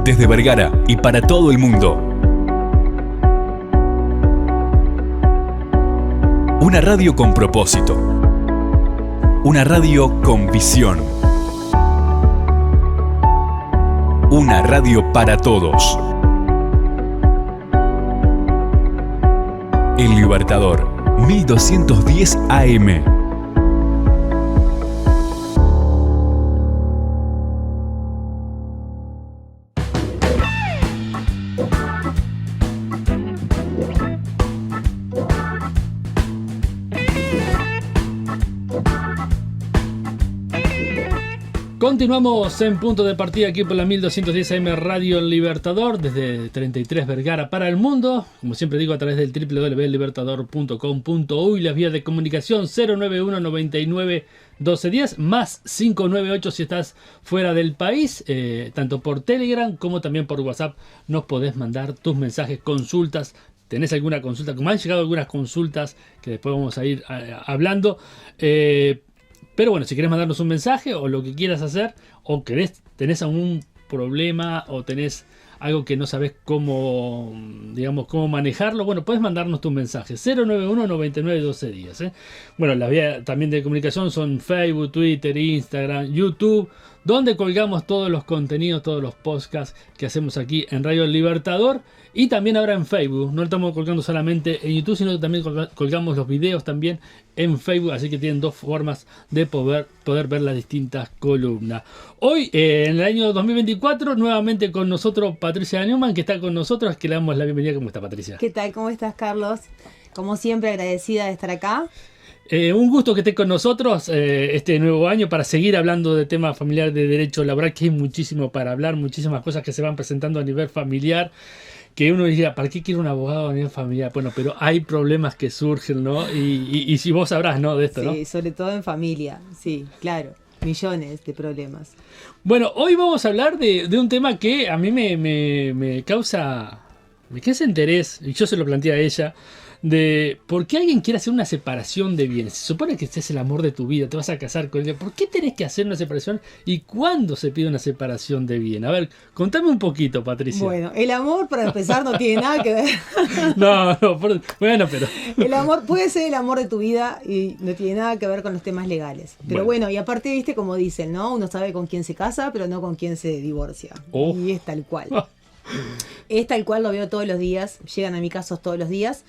desde Vergara y para todo el mundo. Una radio con propósito. Una radio con visión. Una radio para todos. El Libertador, 1210 AM. Continuamos en punto de partida aquí por la 1210 AM Radio Libertador, desde 33 Vergara para el mundo, como siempre digo, a través del www.libertador.com.uy, las vías de comunicación 091 99 1210 más 598 si estás fuera del país, tanto por Telegram como también por WhatsApp nos podés mandar tus mensajes, consultas. ¿Tenés alguna consulta? Como han llegado algunas consultas que después vamos a ir hablando, pero bueno, si querés mandarnos un mensaje o lo que quieras hacer, o tenés algún problema o tenés algo que no sabés cómo manejarlo, bueno, puedes mandarnos tu mensaje 091 99 1210. Bueno, las vías también de comunicación son Facebook, Twitter, Instagram, YouTube, donde colgamos todos los contenidos, todos los podcasts que hacemos aquí en Radio Libertador. Y también ahora en Facebook, no estamos colgando solamente en YouTube, sino que también colgamos los videos también en Facebook, así que tienen dos formas de poder ver las distintas columnas. Hoy, en el año 2024, nuevamente con nosotros Patricia Neumann, que está con nosotros, que le damos la bienvenida. ¿Cómo está, Patricia? ¿Qué tal? ¿Cómo estás, Carlos? Como siempre, agradecida de estar acá. Un gusto que estés con nosotros este nuevo año para seguir hablando de temas familiares, de derecho laboral, que hay muchísimo para hablar, muchísimas cosas que se van presentando a nivel familiar. Que uno diría, ¿para qué quiere un abogado a nivel familiar? Bueno, pero hay problemas que surgen, ¿no? Y si vos sabrás, ¿no? De esto, ¿no? Sí, sobre todo en familia, sí, claro. Millones de problemas. Bueno, hoy vamos a hablar de un tema que a mí me causa interés, y yo se lo planteé a ella, de por qué alguien quiere hacer una separación de bienes. Se supone que este es el amor de tu vida, te vas a casar con él. ¿Por qué tenés que hacer una separación y cuándo se pide una separación de bienes? A ver, contame un poquito, Patricia. Bueno, el amor, para empezar, no tiene nada que ver. Bueno, pero... El amor puede ser el amor de tu vida y no tiene nada que ver con los temas legales. Pero bueno, y aparte, viste, como dicen, ¿no? Uno sabe con quién se casa, pero no con quién se divorcia. Oh. Y es tal cual. Es tal cual, lo veo todos los días. Llegan a mi casos todos los días.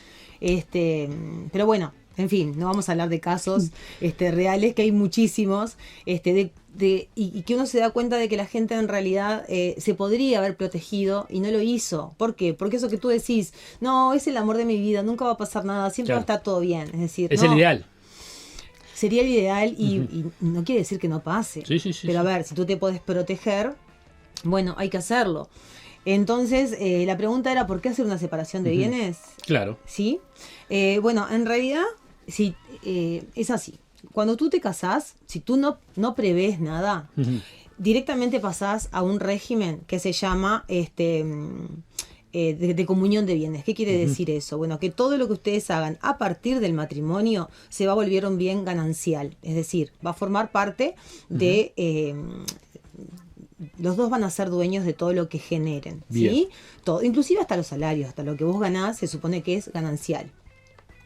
Pero bueno, en fin, no vamos a hablar de casos reales, que hay muchísimos, y que uno se da cuenta de que la gente en realidad se podría haber protegido y no lo hizo. ¿Por qué? Porque eso que tú decís, no, es el amor de mi vida, nunca va a pasar nada, siempre va a estar todo bien. Es decir, es el ideal. Sería el ideal y no quiere decir que no pase. Sí, pero a ver, si tú te podés proteger, bueno, hay que hacerlo. Entonces, la pregunta era, ¿por qué hacer una separación de bienes? Claro. ¿Sí? Bueno, en realidad, sí, es así. Cuando tú te casás, si tú no prevés nada, directamente pasás a un régimen que se llama de comunión de bienes. ¿Qué quiere decir eso? Bueno, que todo lo que ustedes hagan a partir del matrimonio se va a volver un bien ganancial. Es decir, va a formar parte de... los dos van a ser dueños de todo lo que generen, ¿sí? Todo, inclusive hasta los salarios, hasta lo que vos ganás se supone que es ganancial,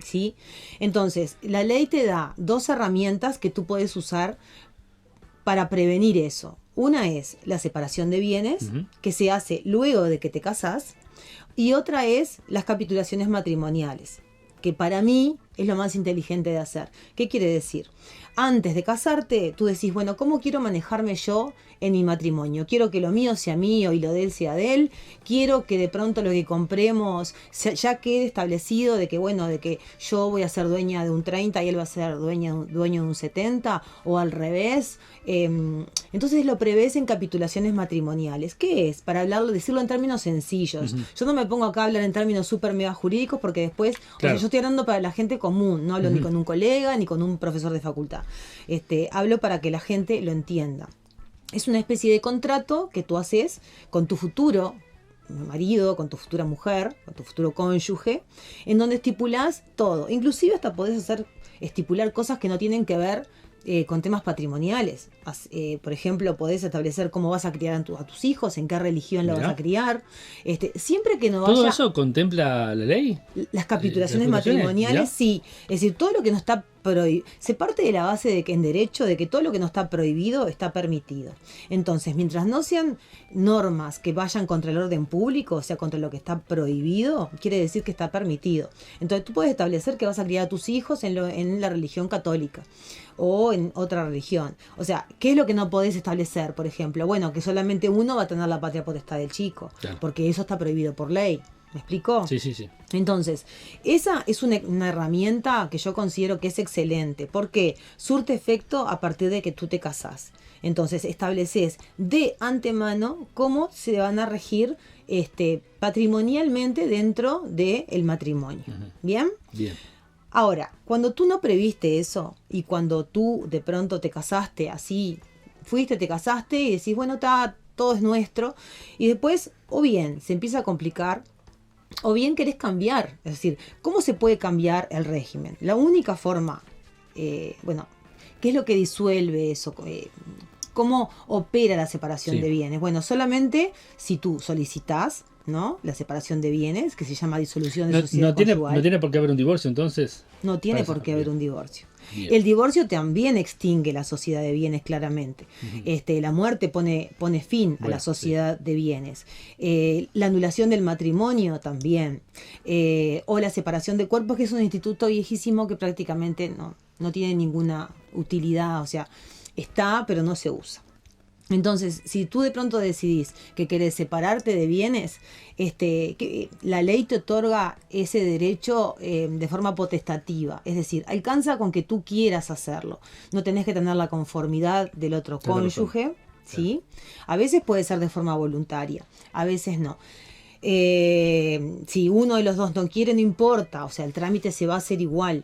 ¿sí? Entonces, la ley te da dos herramientas que tú puedes usar para prevenir eso. Una es la separación de bienes, que se hace luego de que te casás, y otra es las capitulaciones matrimoniales, que para mí es lo más inteligente de hacer. ¿Qué quiere decir? Antes de casarte, tú decís, bueno, ¿cómo quiero manejarme yo en mi matrimonio? Quiero que lo mío sea mío y lo de él sea de él. Quiero que de pronto lo que compremos ya quede establecido de que, bueno, de que yo voy a ser dueña de un 30 y él va a ser dueño de un 70, o al revés. Entonces lo prevés en capitulaciones matrimoniales. ¿Qué es? Para decirlo en términos sencillos. Yo no me pongo acá a hablar en términos súper mega jurídicos porque después, claro. O sea, yo estoy hablando para la gente común, no hablo ni con un colega ni con un profesor de facultad. Hablo para que la gente lo entienda. Es una especie de contrato que tú haces con tu futuro marido, con tu futura mujer, con tu futuro cónyuge, en donde estipulás todo. Inclusive hasta podés estipular cosas que no tienen que ver con temas patrimoniales. Por ejemplo, podés establecer cómo vas a criar a tus hijos, en qué religión lo vas a criar. Siempre que no ¿Todo vaya... eso contempla la ley? Las capitulaciones matrimoniales, ¿Ya? sí. Es decir, todo lo que no está prohibido. Se parte de la base de que en derecho, de que todo lo que no está prohibido está permitido. Entonces, mientras no sean normas que vayan contra el orden público, o sea, contra lo que está prohibido, quiere decir que está permitido. Entonces, tú puedes establecer que vas a criar a tus hijos en la religión católica o en otra religión. O sea, ¿qué es lo que no podés establecer, por ejemplo? Bueno, que solamente uno va a tener la patria potestad del chico, claro, porque eso está prohibido por ley. ¿Me explico? Sí, sí, sí. Entonces, esa es una herramienta que yo considero que es excelente, porque surte efecto a partir de que tú te casás. Entonces, estableces de antemano cómo se van a regir patrimonialmente dentro del matrimonio. ¿Bien? Bien. Ahora, cuando tú no previste eso y cuando tú de pronto te casaste así, te casaste y decís, bueno, todo es nuestro, y después, o bien se empieza a complicar, o bien querés cambiar. Es decir, ¿cómo se puede cambiar el régimen? La única forma, ¿qué es lo que disuelve eso? ¿Cómo opera la separación de bienes? Bueno, solamente si tú solicitas, ¿no?, la separación de bienes, que se llama disolución de sociedad conyugal. No tiene por qué haber un divorcio, entonces. No tiene por qué haber un divorcio. Bien. El divorcio también extingue la sociedad de bienes claramente. La muerte pone fin a la sociedad de bienes. La anulación del matrimonio también. O la separación de cuerpos, que es un instituto viejísimo que prácticamente no tiene ninguna utilidad. O sea, está, pero no se usa. Entonces, si tú de pronto decidís que querés separarte de bienes, que la ley te otorga ese derecho de forma potestativa. Es decir, alcanza con que tú quieras hacerlo. No tenés que tener la conformidad del otro cónyuge, ¿sí? A veces puede ser de forma voluntaria, a veces no. Si uno de los dos no quiere, no importa. O sea, el trámite se va a hacer igual.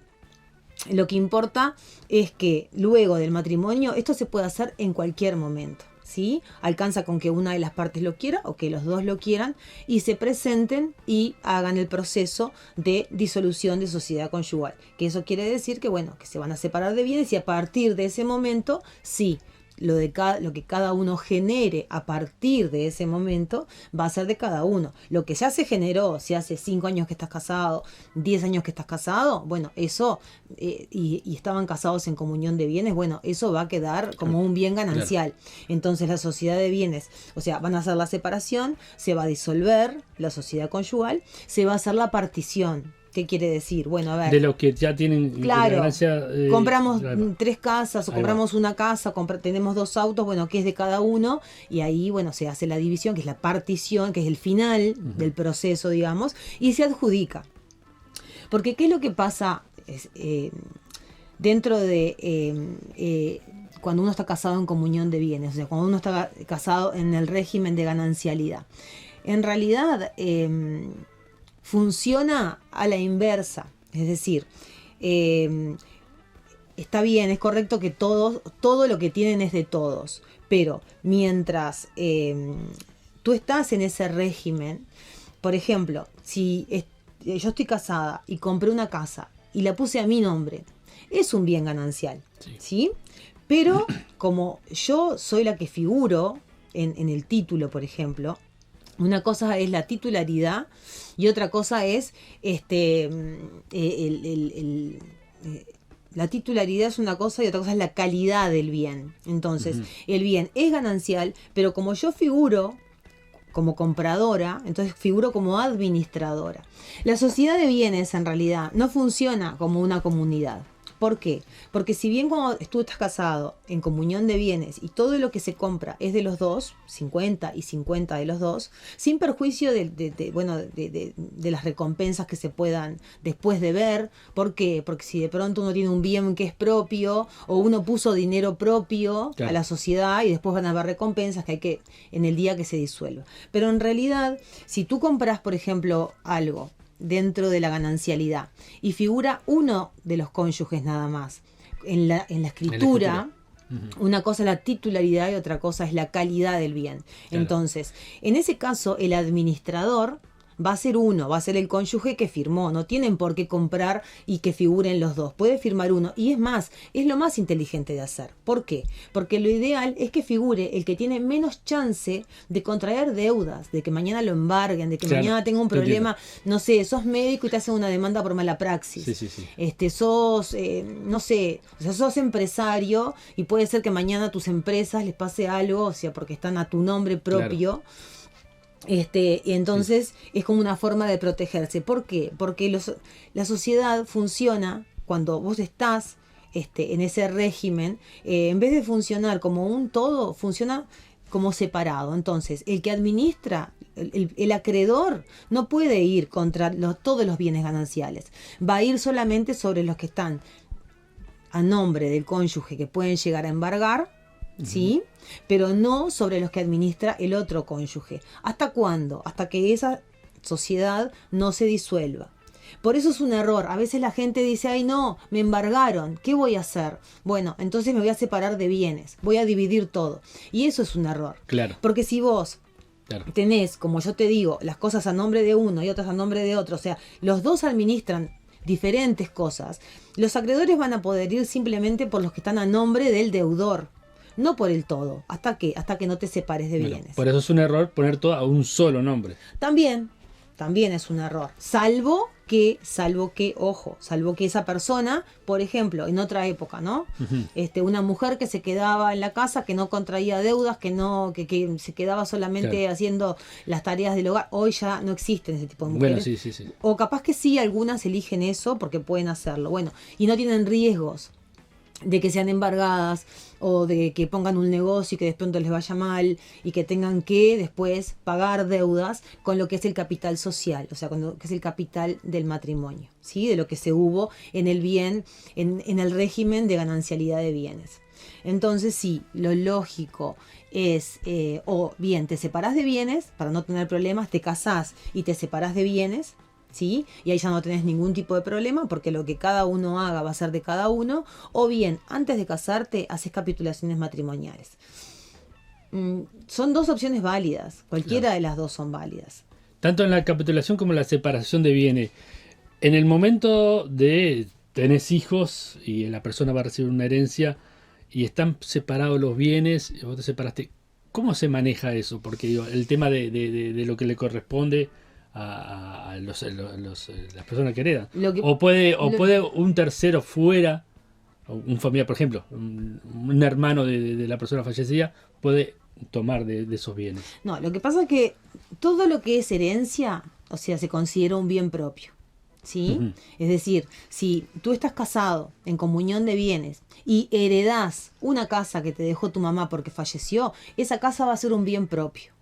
Lo que importa es que luego del matrimonio esto se puede hacer en cualquier momento, ¿sí? Alcanza con que una de las partes lo quiera o que los dos lo quieran y se presenten y hagan el proceso de disolución de sociedad conyugal. Que eso quiere decir que, que se van a separar de bienes y a partir de ese momento, sí, lo que cada uno genere a partir de ese momento va a ser de cada uno. Lo que ya se generó, si hace 5 años que estás casado, 10 años que estás casado, eso, y estaban casados en comunión de bienes, eso va a quedar como un bien ganancial. Entonces la sociedad de bienes, o sea, van a hacer la separación, se va a disolver la sociedad conyugal, se va a hacer la partición. ¿Qué quiere decir? Bueno, a ver. De los que ya tienen claro, ganancia, compramos 3 casas o compramos una casa, tenemos 2 autos, que es de cada uno, y ahí, se hace la división, que es la partición, que es el final del proceso, digamos, y se adjudica. Porque, ¿qué es lo que pasa dentro de cuando uno está casado en comunión de bienes? O sea, cuando uno está casado en el régimen de ganancialidad. En realidad, funciona a la inversa, es decir, está bien, es correcto que todo lo que tienen es de todos, pero mientras tú estás en ese régimen, por ejemplo, si yo estoy casada y compré una casa y la puse a mi nombre, es un bien ganancial, ¿sí? Pero como yo soy la que figuro en el título, por ejemplo, una cosa es la titularidad y otra cosa es la titularidad es una cosa y otra cosa es la calidad del bien. Entonces, el bien es ganancial, pero como yo figuro como compradora, entonces figuro como administradora. La sociedad de bienes en realidad no funciona como una comunidad. ¿Por qué? Porque si bien cuando tú estás casado en comunión de bienes y todo lo que se compra es de los dos, 50 y 50 de los dos, sin perjuicio de las recompensas que se puedan después de ver. ¿Por qué? Porque si de pronto uno tiene un bien que es propio o uno puso dinero propio a la sociedad y después van a haber recompensas que hay que en el día que se disuelva. Pero en realidad, si tú compras, por ejemplo, algo dentro de la ganancialidad y figura uno de los cónyuges nada más en la escritura, una cosa es la titularidad y otra cosa es la calidad del bien. Entonces, en ese caso, el administrador va a ser uno, va a ser el cónyuge que firmó. No tienen por qué comprar y que figuren los dos. Puede firmar uno. Y es más, es lo más inteligente de hacer. ¿Por qué? Porque lo ideal es que figure el que tiene menos chance de contraer deudas, de que mañana lo embarguen, de que mañana tenga un problema. No sé, sos médico y te hacen una demanda por mala praxis. Sos, no sé, o sea, sos empresario y puede ser que mañana a tus empresas les pase algo, o sea, porque están a tu nombre propio. Y entonces es como una forma de protegerse. ¿Por qué? Porque la sociedad funciona cuando vos estás en ese régimen, en vez de funcionar como un todo, funciona como separado. Entonces, el que administra, el acreedor, no puede ir contra todos los bienes gananciales. Va a ir solamente sobre los que están a nombre del cónyuge que pueden llegar a embargar, ¿sí? Pero no sobre los que administra el otro cónyuge. ¿Hasta cuándo? Hasta que esa sociedad no se disuelva. Por eso es un error. A veces la gente dice, ay no, me embargaron, ¿qué voy a hacer? Bueno, entonces me voy a separar de bienes, voy a dividir todo. Y eso es un error. Claro. Porque si vos tenés, como yo te digo, las cosas a nombre de uno y otras a nombre de otro, o sea, los dos administran diferentes cosas, los acreedores van a poder ir simplemente por los que están a nombre del deudor. No por el todo. ¿Hasta qué? Hasta que no te separes de bienes. Por eso es un error poner todo a un solo nombre. También es un error. Salvo que esa persona, por ejemplo, en otra época, ¿no? Una mujer que se quedaba en la casa, que no contraía deudas, que se quedaba solamente haciendo las tareas del hogar. Hoy ya no existen ese tipo de mujeres. Bueno, sí. O capaz que sí, algunas eligen eso porque pueden hacerlo. Bueno, y no tienen riesgos de que sean embargadas o de que pongan un negocio y que de pronto les vaya mal y que tengan que después pagar deudas con lo que es el capital social, o sea, con lo que es el capital del matrimonio, ¿sí? De lo que se hubo en el bien, en el régimen de ganancialidad de bienes. Entonces sí, lo lógico es, o bien te separás de bienes para no tener problemas, te casás y te separás de bienes, ¿sí? Y ahí ya no tenés ningún tipo de problema porque lo que cada uno haga va a ser de cada uno. O bien, antes de casarte, haces capitulaciones matrimoniales. Son dos opciones válidas. Cualquiera de las dos son válidas. Tanto en la capitulación como en la separación de bienes. En el momento de tenés hijos y la persona va a recibir una herencia y están separados los bienes, y vos te separaste, ¿cómo se maneja eso? Porque digo, el tema de lo que le corresponde a las personas que heredan. O puede un tercero fuera, un familiar, por ejemplo, un hermano de la persona fallecida, puede tomar de esos bienes. No, lo que pasa es que todo lo que es herencia, o sea, se considera un bien propio, ¿sí? Es decir, si tú estás casado en comunión de bienes y heredás una casa que te dejó tu mamá porque falleció, esa casa va a ser un bien propio.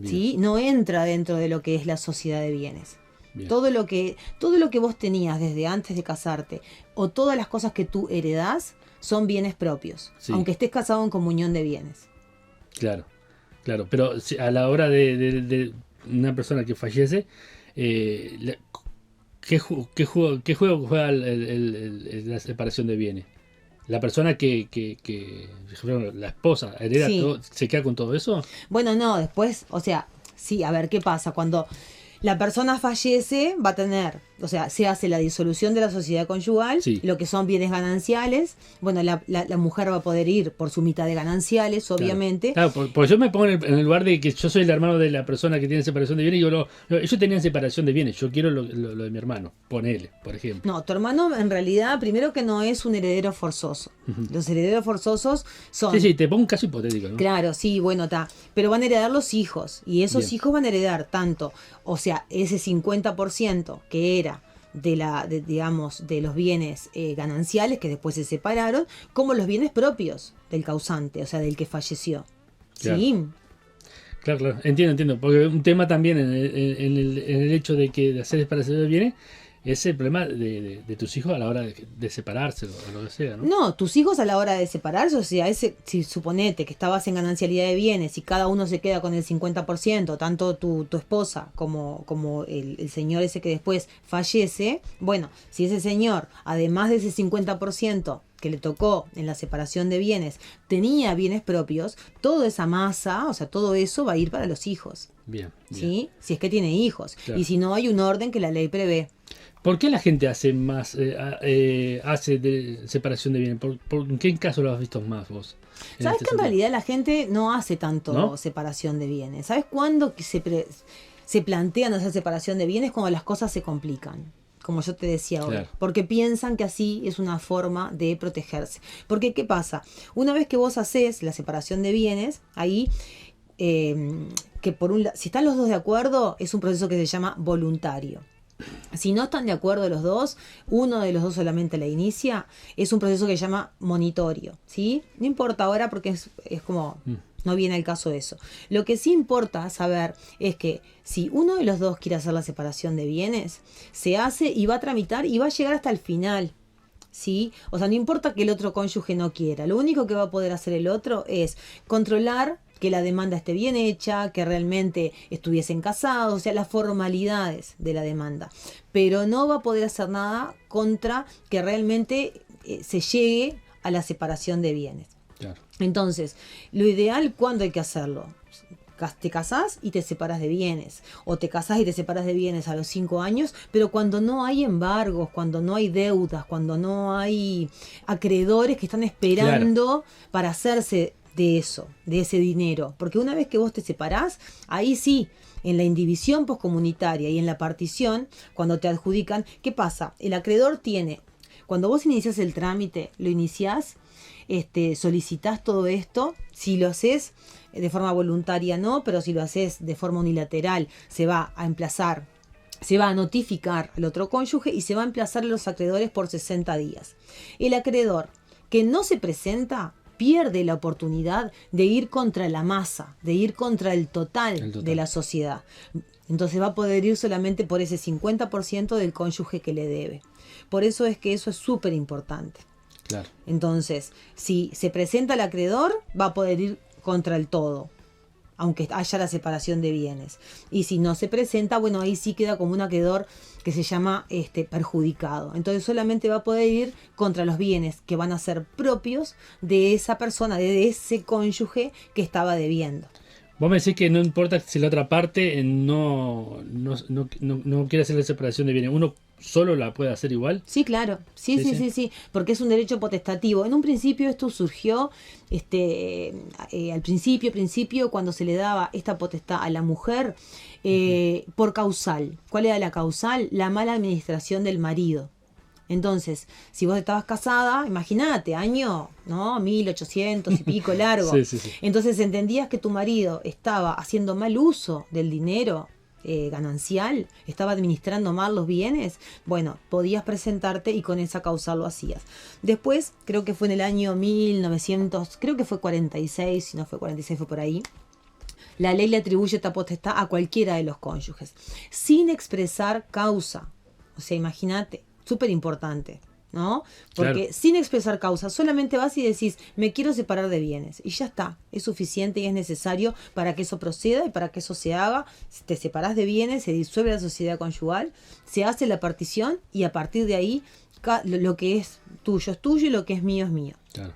¿Sí? No entra dentro de lo que es la sociedad de bienes. Todo lo que vos tenías desde antes de casarte o todas las cosas que tú heredás son bienes propios, aunque estés casado en comunión de bienes. Claro, pero a la hora de una persona que fallece, ¿qué juego juega la separación de bienes? La persona que la esposa hereda todo, ¿se queda con todo eso? Bueno, no, después, o sea, sí, a ver, ¿qué pasa? Cuando la persona fallece, va a tener, o sea, se hace la disolución de la sociedad conyugal, lo que son bienes gananciales. Bueno, la mujer va a poder ir por su mitad de gananciales, obviamente. Claro, porque yo me pongo en el lugar de que yo soy el hermano de la persona que tiene separación de bienes y digo, no, ellos tenían separación de bienes, yo quiero lo de mi hermano, ponele, por ejemplo. No, tu hermano en realidad, primero que no es un heredero forzoso. Los herederos forzosos son... Sí, te pongo un caso hipotético, ¿no? Claro, sí, bueno, está. Pero van a heredar los hijos, y esos hijos van a heredar tanto, o sea, ese 50% que era de los bienes gananciales que después se separaron, como los bienes propios del causante, o sea, del que falleció. Claro. Sí. Claro, entiendo, porque un tema también en el hecho de hacer separación de bienes es el problema de tus hijos a la hora de separarse o lo que sea, ¿no? No, tus hijos a la hora de separarse, o sea, si suponete que estabas en ganancialidad de bienes y cada uno se queda con el 50%, tanto tu esposa como el señor ese que después fallece, bueno, si ese señor, además de ese 50% que le tocó en la separación de bienes, tenía bienes propios, toda esa masa, o sea, todo eso va a ir para los hijos. Bien. ¿Sí? Si es que tiene hijos. Claro. Y si no, hay un orden que la ley prevé. ¿Por qué la gente hace más hace de separación de bienes? ¿En qué caso lo has visto más vos? ¿Sabes que en realidad la gente no hace tanto ¿No? separación de bienes? ¿Sabes cuándo que se plantean hacer separación de bienes? Cuando las cosas se complican. Como yo te decía ahora. Claro. Porque piensan que así es una forma de protegerse. Porque, ¿qué pasa? Una vez que vos haces la separación de bienes, ahí, que por un si están los dos de acuerdo, es un proceso que se llama voluntario. Si no están de acuerdo los dos, uno de los dos solamente la inicia, es un proceso que se llama monitorio, ¿sí? No importa ahora porque es como, no viene al caso de eso. Lo que sí importa saber es que si uno de los dos quiere hacer la separación de bienes, se hace y va a tramitar y va a llegar hasta el final, ¿sí? O sea, no importa que el otro cónyuge no quiera, lo único que va a poder hacer el otro es controlar que la demanda esté bien hecha, que realmente estuviesen casados, o sea, las formalidades de la demanda. Pero no va a poder hacer nada contra que realmente se llegue a la separación de bienes. Claro. Entonces, lo ideal, ¿cuándo hay que hacerlo? Te casás y te separas de bienes, o te casás y te separas de bienes a los 5 años, pero cuando no hay embargos, cuando no hay deudas, cuando no hay acreedores que están esperando para hacerse de eso, de ese dinero. Porque una vez que vos te separás, ahí sí, en la indivisión poscomunitaria y en la partición, cuando te adjudican, ¿qué pasa? El acreedor tiene, cuando vos iniciás el trámite, lo iniciás, solicitás todo esto, si lo haces de forma voluntaria no, pero si lo haces de forma unilateral, se va a emplazar, se va a notificar al otro cónyuge y se va a emplazar a los acreedores por 60 días. El acreedor que no se presenta pierde la oportunidad de ir contra la masa, de ir contra el total de la sociedad. Entonces va a poder ir solamente por ese 50% del cónyuge que le debe. Por eso es que eso es súper importante. Claro. Entonces, si se presenta el acreedor, va a poder ir contra el todo, aunque haya la separación de bienes. Y si no se presenta, bueno, ahí sí queda como un acreedor que se llama perjudicado. Entonces solamente va a poder ir contra los bienes que van a ser propios de esa persona, de ese cónyuge que estaba debiendo. Vos me decís que no importa si la otra parte no quiere hacer la separación de bienes, uno solo la puede hacer igual. Sí, claro, sí, porque es un derecho potestativo. En un principio esto surgió, al principio cuando se le daba esta potestad a la mujer por causal. ¿Cuál era la causal? La mala administración del marido. Entonces, si vos estabas casada, imagínate, año, ¿no? 1800 y pico largo. Sí. Entonces entendías que tu marido estaba haciendo mal uso del dinero ganancial, estaba administrando mal los bienes. Bueno, podías presentarte y con esa causal lo hacías. Después, creo que fue en el año 1900, creo que fue 46, si no fue 46 fue por ahí. La ley le atribuye esta potestad a cualquiera de los cónyuges, sin expresar causa. O sea, imagínate. Súper importante, ¿no? Porque claro, sin expresar causa, solamente vas y decís, me quiero separar de bienes. Y ya está, es suficiente y es necesario para que eso proceda y para que eso se haga. Te separás de bienes, se disuelve la sociedad conyugal, se hace la partición y a partir de ahí lo que es tuyo y lo que es mío es mío. Claro.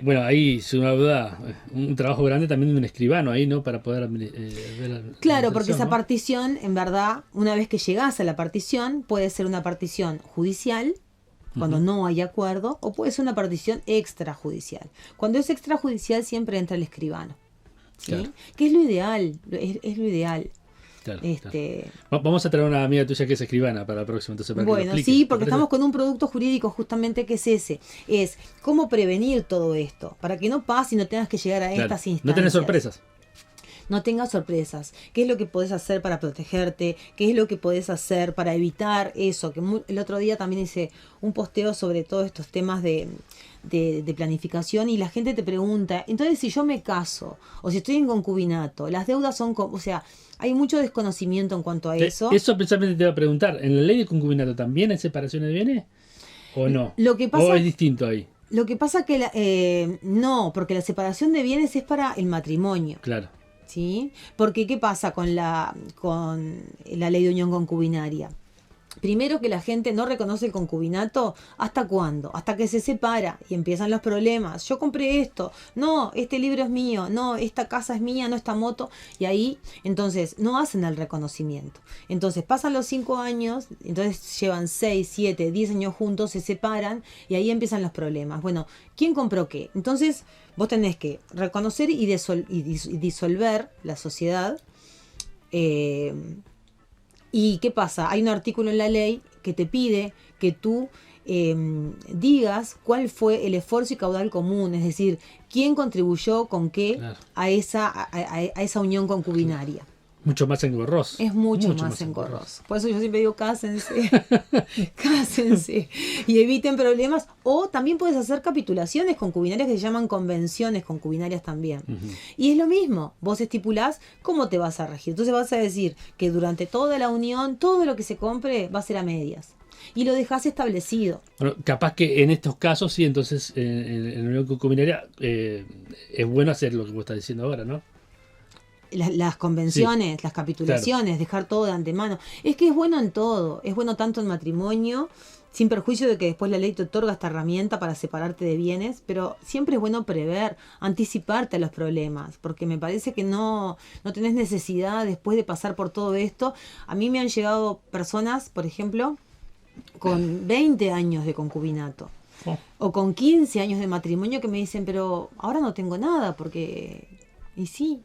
Bueno, ahí sin una duda, un trabajo grande también de un escribano ahí, ¿no? Para poder ver claro, porque esa ¿no? partición, en verdad, una vez que llegás a la partición, puede ser una partición judicial, cuando no hay acuerdo, o puede ser una partición extrajudicial. Cuando es extrajudicial siempre entra el escribano, ¿sí? Claro. Que es lo ideal, es lo ideal. Claro, claro. Vamos a traer una amiga tuya que es escribana para la próxima, entonces para bueno, que lo sí, porque estamos con un producto jurídico justamente que es ese, es cómo prevenir todo esto, para que no pase y no tengas que llegar a estas instancias. No tenés sorpresas. No tengas sorpresas. ¿Qué es lo que podés hacer para protegerte? ¿Qué es lo que podés hacer para evitar eso? Que el otro día también hice un posteo sobre todos estos temas de planificación y la gente te pregunta, entonces si yo me caso o si estoy en concubinato, las deudas son... O sea, hay mucho desconocimiento en cuanto a eso. Eso precisamente te iba a preguntar. ¿En la ley de concubinato también hay separaciones de bienes? ¿O no? Lo que pasa, ¿O es distinto ahí? Lo que pasa que no, porque la separación de bienes es para el matrimonio. Claro. ¿Sí? Porque ¿qué pasa con la ley de unión concubinaria? Primero que la gente no reconoce el concubinato, ¿hasta cuándo? Hasta que se separa y empiezan los problemas. Yo compré esto, no, este libro es mío, no, esta casa es mía, no, esta moto. Y ahí, entonces, no hacen el reconocimiento. Entonces, pasan los 5 años, entonces llevan 6, 7, 10 años juntos, se separan y ahí empiezan los problemas. Bueno, ¿quién compró qué? Entonces, vos tenés que reconocer y disolver la sociedad. ¿Y qué pasa? Hay un artículo en la ley que te pide que tú digas cuál fue el esfuerzo y caudal común, es decir, quién contribuyó con qué Claro. a esa unión concubinaria. Mucho más engorroso. Es mucho más engorroso. Por eso yo siempre digo, cásense, cásense y eviten problemas. O también puedes hacer capitulaciones concubinarias que se llaman convenciones concubinarias también. Ujú. Y es lo mismo, vos estipulás cómo te vas a regir. Entonces vas a decir que durante toda la unión, todo lo que se compre va a ser a medias. Y lo dejás establecido. Bueno, capaz que en estos casos sí, entonces en la unión concubinaria es bueno hacer lo que vos estás diciendo ahora, ¿no? Las convenciones, las capitulaciones, dejar todo de antemano. Es que es bueno en todo, es bueno tanto en matrimonio, sin perjuicio de que después la ley te otorga esta herramienta para separarte de bienes, pero siempre es bueno prever, anticiparte a los problemas, porque me parece que no tenés necesidad después de pasar por todo esto. A mí me han llegado personas, por ejemplo, con 20 años de concubinato. Oh. O con 15 años de matrimonio que me dicen, pero ahora no tengo nada, porque... Y sí,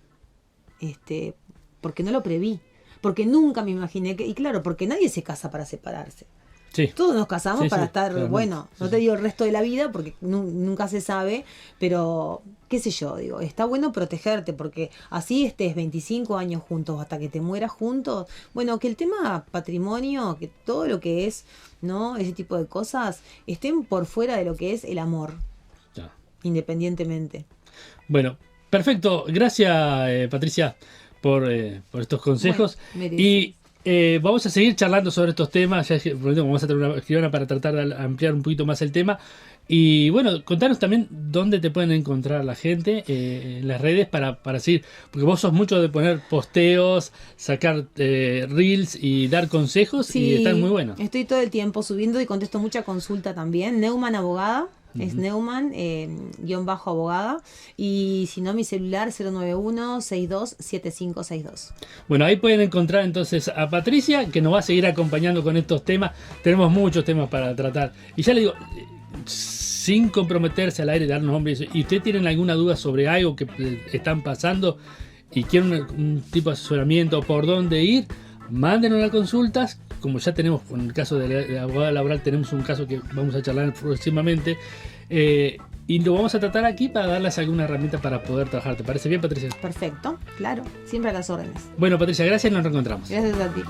porque no lo preví, porque nunca me imaginé que, y claro, porque nadie se casa para separarse. Sí. Todos nos casamos Sí, para sí, estar, claramente. bueno, no te digo el resto de la vida porque nunca se sabe, pero qué sé yo, digo, está bueno protegerte porque así estés 25 años juntos hasta que te mueras juntos. Bueno, que el tema patrimonio, que todo lo que es, ¿no? Ese tipo de cosas estén por fuera de lo que es el amor, Ya. independientemente. Bueno, perfecto. Gracias, Patricia, por estos consejos. Bueno, y vamos a seguir charlando sobre estos temas. Ya vamos a tener una escribana para tratar de ampliar un poquito más el tema. Y bueno, contanos también dónde te pueden encontrar la gente en las redes para seguir. Porque vos sos mucho de poner posteos, sacar reels y dar consejos y están muy buenos. Estoy todo el tiempo subiendo y contesto mucha consulta también. Neumann Abogada. Es Neumann, _ abogada. Y si no, mi celular 091-627562. Bueno, ahí pueden encontrar entonces a Patricia, que nos va a seguir acompañando con estos temas. Tenemos muchos temas para tratar. Y ya le digo, sin comprometerse al aire, darnos nombre. Y ustedes tienen alguna duda sobre algo que están pasando y quieren un tipo de asesoramiento, por dónde ir, mándenos las consultas. Como ya tenemos, con el caso de la abogada laboral, tenemos un caso que vamos a charlar próximamente. Y lo vamos a tratar aquí para darles alguna herramienta para poder trabajar. ¿Te parece bien, Patricia? Perfecto, claro, siempre a las órdenes. Bueno, Patricia, gracias, nos reencontramos. Gracias a ti.